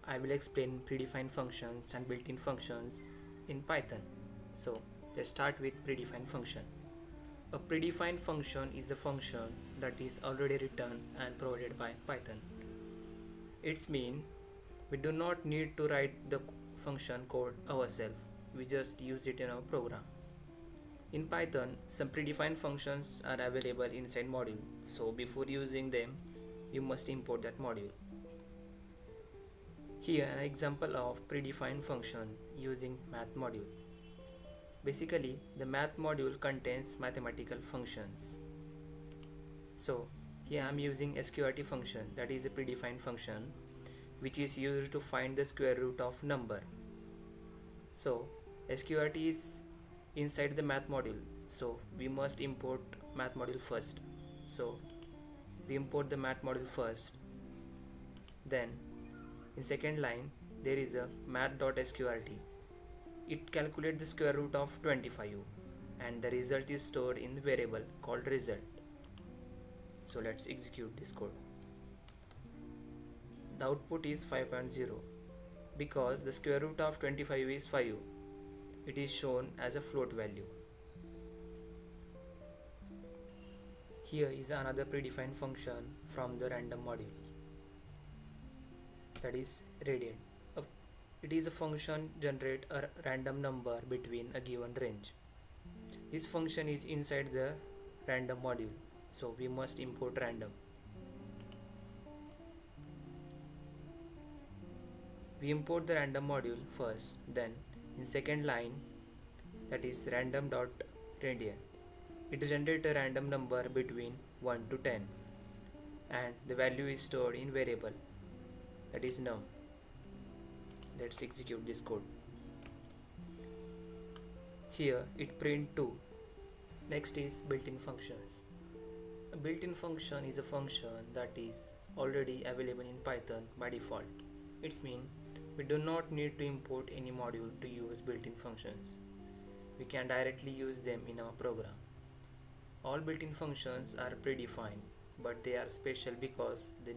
I will explain predefined functions and built-in functions in Python. So let's start with predefined function. A predefined function is a function that is already written and provided by Python. It's mean we do not need to write the function code ourselves. We just use it in our program. In Python, some predefined functions are available inside module. So before using them, you must import that module. Here an example of predefined function using math module. Basically, the math module contains mathematical functions. So here I am using sqrt function, that is a predefined function which is used to find the square root of number. So sqrt is inside the math module, so we must import math module first. So we import the math module first, then in second line there is a math.sqrt. It calculates the square root of 25 and the result is stored in the variable called result. So let's execute this code. The output is 5.0. Because the square root of 25 is 5, it is shown as a float value. Here is another predefined function from the random module, that is radian. It is a function generate a random number between a given range. This function is inside the random module, so we must import random. We import the random module first, then in second line, that is random.radian. It generates a random number between 1 to 10 and the value is stored in variable, that is num. Let's execute this code. Here it print 2. Next is built-in functions. A built-in function is a function that is already available in Python by default. It means we do not need to import any module to use built-in functions. We can directly use them in our program. All built-in functions are predefined, but they are special because they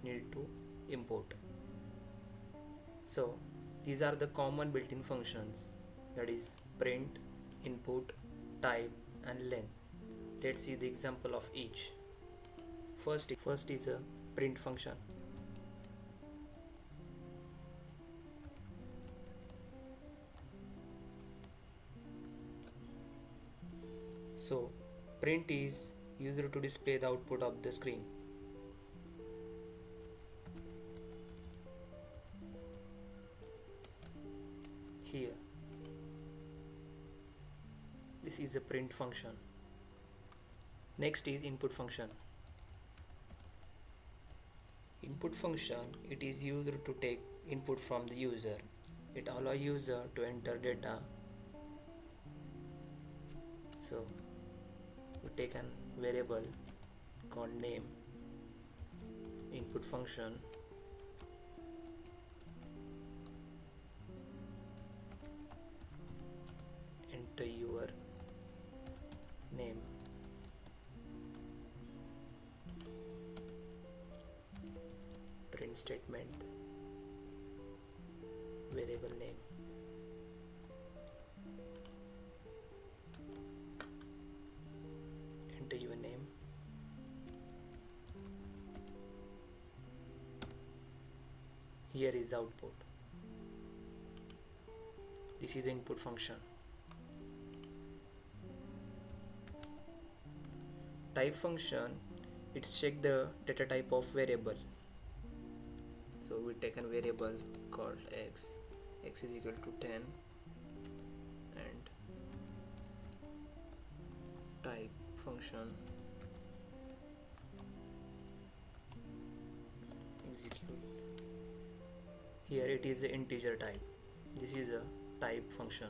need to import. So these are the common built-in functions, that is print, input, type and length. Let's see the example of each. First is a print function. So print is used to display the output of the screen. Here this is a print function. Next is input function. Input function, it is used to take input from the user. It allows user to enter data. So we take an variable called name, input function, enter your name, print statement, variable name, enter your name, here is output. This is the input function. Type function, it's check the data type of variable. So we take a variable called x is equal to 10 and type function, execute. Here it is an integer type. This is a type function.